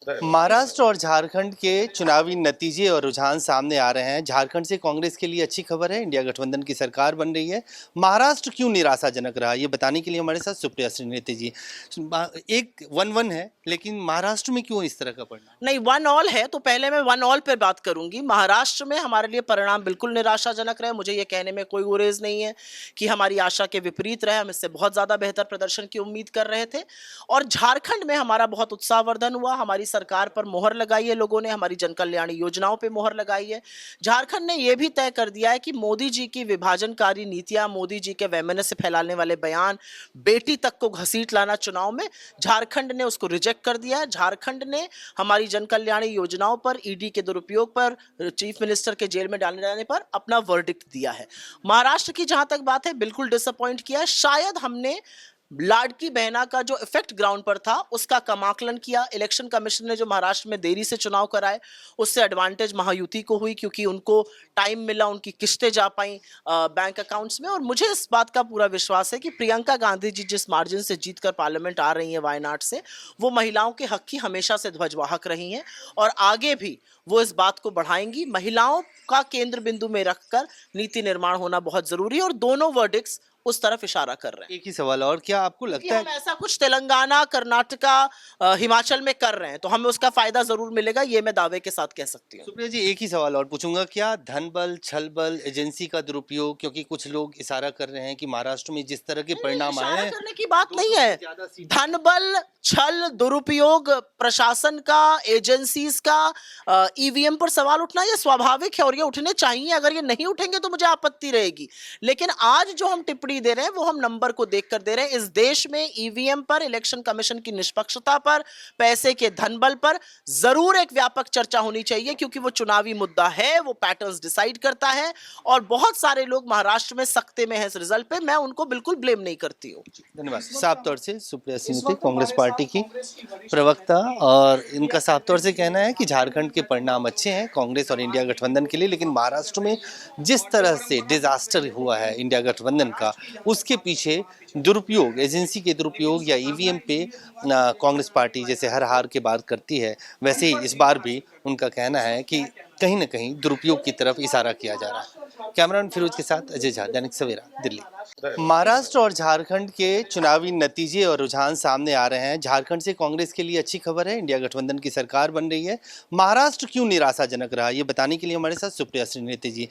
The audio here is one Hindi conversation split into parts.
महाराष्ट्र और झारखंड के चुनावी नतीजे और रुझान सामने आ रहे हैं। झारखंड से कांग्रेस के लिए अच्छी खबर है, इंडिया गठबंधन की सरकार बन रही है। महाराष्ट्र क्यों निराशाजनक रहा, ये बताने के लिए हमारे साथ सुप्रिया श्रीनेती जी। एक 1-1 है, लेकिन महाराष्ट्र में क्यों इस तरह का परिणाम? नहीं, 1-1 है तो पहले मैं 1-1 पर बात करूंगी। महाराष्ट्र में हमारे लिए परिणाम बिल्कुल निराशाजनक रहे। मुझे ये कहने में कोई गुरेज नहीं है कि हमारी आशा के विपरीत रहे। हम इससे बहुत ज्यादा बेहतर प्रदर्शन की उम्मीद कर रहे थे। और झारखंड में हमारा बहुत उत्साहवर्धन हुआ। हमारी सरकार पर मोहर लगाई है लोगों ने, हमारी जन कल्याणी योजनाओं पर मोहर लगाई है। झारखंड ने यह भी तय कर दिया है कि मोदी जी की विभाजनकारी नीतियां, मोदी जी के वैमनस्य फैलाने वाले बयान, बेटी तक को घसीट लाना चुनाव में, झारखंड ने उसको रिजेक्ट कर दिया है। झारखंड ने हमारी जन कल्याणी योजनाओं पर, ईडी के दुरुपयोग पर, चीफ मिनिस्टर के जेल में डालने जाने पर अपना वर्डिक्ट दिया है। महाराष्ट्र की जहां तक बात है, बिल्कुल डिसअपॉइंट किया है। शायद हमने लाडकी बहना का जो इफेक्ट ग्राउंड पर था उसका कम आकलन किया। इलेक्शन कमीशन ने जो महाराष्ट्र में देरी से चुनाव कराए, उससे एडवांटेज महायुति को हुई, क्योंकि उनको टाइम मिला, उनकी किस्तें जा पाई बैंक अकाउंट्स में। और मुझे इस बात का पूरा विश्वास है कि प्रियंका गांधी जी जिस मार्जिन से जीतकर पार्लियामेंट आ रही हैं वायनाड से, वो महिलाओं के हक की हमेशा से ध्वजवाहक रही हैं और आगे भी वो इस बात को बढ़ाएंगी। महिलाओं का केंद्र बिंदु में रखकर नीति निर्माण होना बहुत जरूरी है और दोनों वर्डिक्ट्स उस तरफ इशारा कर रहे हैं। एक ही सवाल, और क्या आपको लगता है हम ऐसा कुछ तेलंगाना, कर्नाटका, हिमाचल में कर रहे हैं तो हमें उसका फायदा जरूर मिलेगा, ये मैं दावे के साथ कह सकती हूँ। सुप्रिया जी, एक ही सवाल और पूछूंगा, क्या धन बल, छल बल, एजेंसी का दुरुपयोग, क्योंकि कुछ लोग इशारा कर रहे हैं कि महाराष्ट्र में जिस तरह के परिणाम आए हैं, करने की बात नहीं है। धन बल, छल, दुरुपयोग, प्रशासन का, एजेंसीज का, ईवीएम पर सवाल उठना ये स्वाभाविक है और ये उठने चाहिए। अगर ये नहीं उठेंगे तो मुझे आपत्ति रहेगी। लेकिन आज जो हम टिप्पणी दे रहे हैं वो हम नंबर को देखकर दे रहे हैं। इस देश में ईवीएम पर, इलेक्शन कमीशन की निष्पक्षता पर, पैसे के धनबल पर जरूर एक व्यापक चर्चा होनी चाहिए, क्योंकि वो चुनावी मुद्दा है, वो पैटर्न्स डिसाइड करता है और बहुत सारे लोग महाराष्ट्र में सख्ते में हैं इस रिजल्ट पे। मैं उनको बिल्कुल ब्लेम नहीं करती हूँ। धन्यवाद। साफ तौर से सुप्रिया श्रीनेती, कांग्रेस पार्टी की प्रवक्ता, और इनका साफ तौर से कहना है कि झारखंड के परिणाम अच्छे हैं कांग्रेस और इंडिया गठबंधन के लिए, लेकिन महाराष्ट्र में जिस तरह से डिजास्टर हुआ है इंडिया गठबंधन का, उसके पीछे दुरुपयोग, एजेंसी के दुरुपयोग या ईवीएम पे कांग्रेस पार्टी जैसे हर हार के बाद करती है, वैसे ही इस बार भी उनका कहना है कि कहीं ना कहीं दुरुपयोग की तरफ इशारा किया जा रहा है। कैमरामैन फिरोज के साथ अजय झा, दैनिक सवेरा, दिल्ली। महाराष्ट्र और झारखंड के चुनावी नतीजे और रुझान सामने आ रहे हैं। झारखंड से कांग्रेस के लिए अच्छी खबर है, इंडिया गठबंधन की सरकार बन रही है। महाराष्ट्र क्यों निराशाजनक रहा, ये बताने के लिए हमारे साथ सुप्रिया श्रीनेती जी।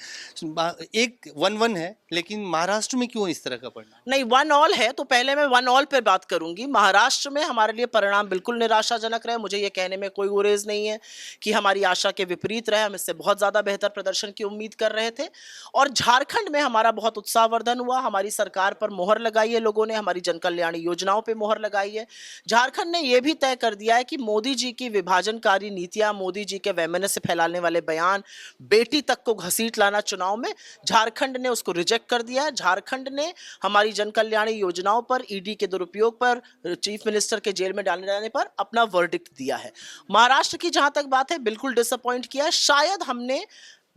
एक 1-1 है, लेकिन महाराष्ट्र में क्यों इस तरह का परिणाम? नहीं, 1-1 है तो पहले मैं 1-1 पर बात करूंगी। महाराष्ट्र में हमारे लिए परिणाम बिल्कुल निराशाजनक रहे। मुझे ये कहने में कोई गुरेज नहीं है कि हमारी आशा के विपरीत रहे। हम इससे बहुत ज्यादा बेहतर प्रदर्शन की उम्मीद कर रहे थे। और झारखंड में हमारा बहुत उत्साहवर्धन हुआ। हमारी सरकार पर मोहर लगाई है लोगों ने, हमारी जन कल्याणी योजनाओं पर मोहर लगाई है। झारखंड ने यह भी तय कर दिया है कि मोदी जी की विभाजनकारी नीतियां, मोदी जी के वैमनस्य फैलाने वाले बयान, बेटी तक को घसीट लाना चुनाव में, झारखंड ने उसको रिजेक्ट कर दिया है। झारखंड ने हमारी जन कल्याणी योजनाओं पर, ईडी के दुरुपयोग पर, चीफ मिनिस्टर के जेल में डालने जाने पर अपना वर्डिक्ट दिया है। महाराष्ट्र की जहां तक बात है, बिल्कुल डिसअपॉइंट किया है। शायद हमने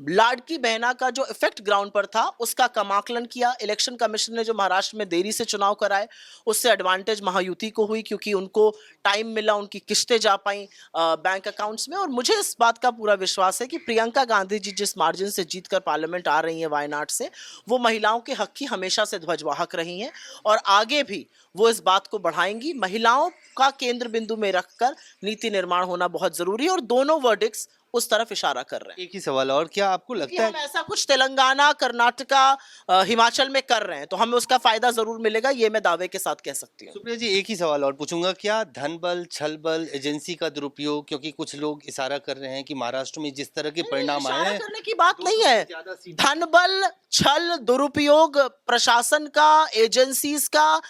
लाडकी बहना का जो इफेक्ट ग्राउंड पर था उसका कम आकलन किया। इलेक्शन कमीशन ने जो महाराष्ट्र में देरी से चुनाव कराए, उससे एडवांटेज महायुति को हुई, क्योंकि उनको टाइम मिला, उनकी किस्तें जा पाई बैंक अकाउंट्स में। और मुझे इस बात का पूरा विश्वास है कि प्रियंका गांधी जी जिस मार्जिन से जीतकर पार्लियामेंट आ रही हैं वायनाड से, वो महिलाओं के हक की हमेशा से ध्वजवाहक रही हैं और आगे भी वो इस बात को बढ़ाएंगी। महिलाओं का केंद्र बिंदु में रखकर नीति निर्माण होना बहुत जरूरी है और दोनों वर्डिक्ट्स उस तरफ इशारा कर रहे हैं। एक ही सवाल, और क्या आपको लगता है हम ऐसा कुछ तेलंगाना, कर्नाटका, हिमाचल में कर रहे हैं तो हमें उसका फायदा जरूर मिलेगा, ये मैं दावे के साथ कह सकती हूँ। सुप्रिया जी, एक ही सवाल और पूछूंगा, क्या धन बल, छल बल, एजेंसी का दुरुपयोग, क्योंकि कुछ लोग इशारा कर रहे हैं कि महाराष्ट्र में जिस तरह के परिणाम आए हैं, करने की बात नहीं है। धन बल, छल, दुरुपयोग, प्रशासन का, एजेंसीज का,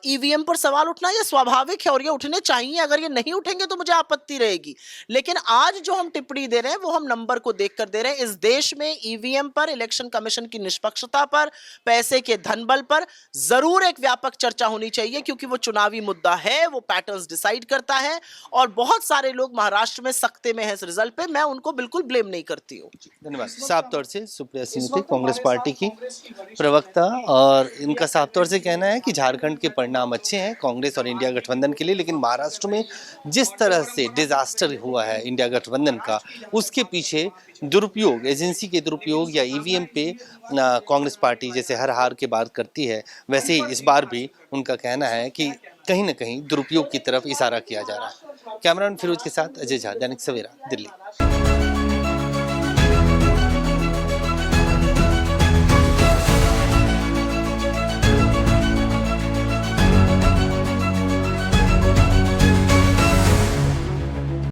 ईवीएम पर सवाल उठना ये स्वाभाविक है और ये उठने चाहिए। अगर ये नहीं उठेंगे तो मुझे आपत्ति रहेगी। लेकिन आज जो हम टिप्पणी टिप्पणी दे रहे हैं वो हम नंबर को देखकर दे रहे हैं। इस देश में ईवीएम पर, इलेक्शन कमीशन की निष्पक्षता पर, पैसे के धन बल पर जरूर एक व्यापक चर्चा होनी चाहिए, क्योंकि वो चुनावी मुद्दा है, वो पैटर्न्स डिसाइड करता है और बहुत सारे लोग महाराष्ट्र में सख्ते में हैं इस रिजल्ट पे। मैं उनको बिल्कुल ब्लेम नहीं करती हूँ। धन्यवाद। साफ तौर से सुप्रिया सिंह थी कांग्रेस पार्टी की प्रवक्ता, और इनका साफ तौर से कहना है कि झारखंड के परिणाम अच्छे हैं कांग्रेस और इंडिया गठबंधन के लिए, लेकिन महाराष्ट्र में जिस तरह से डिजास्टर हुआ है इंडिया गठबंधन का, उसके पीछे दुरुपयोग, एजेंसी के दुरुपयोग या ईवीएम पे कांग्रेस पार्टी जैसे हर हार के बाद करती है, वैसे ही इस बार भी उनका कहना है कि कहीं ना कहीं दुरुपयोग की तरफ इशारा किया जा रहा है। कैमरामैन फिरोज के साथ अजय झा, दैनिक सवेरा, दिल्ली।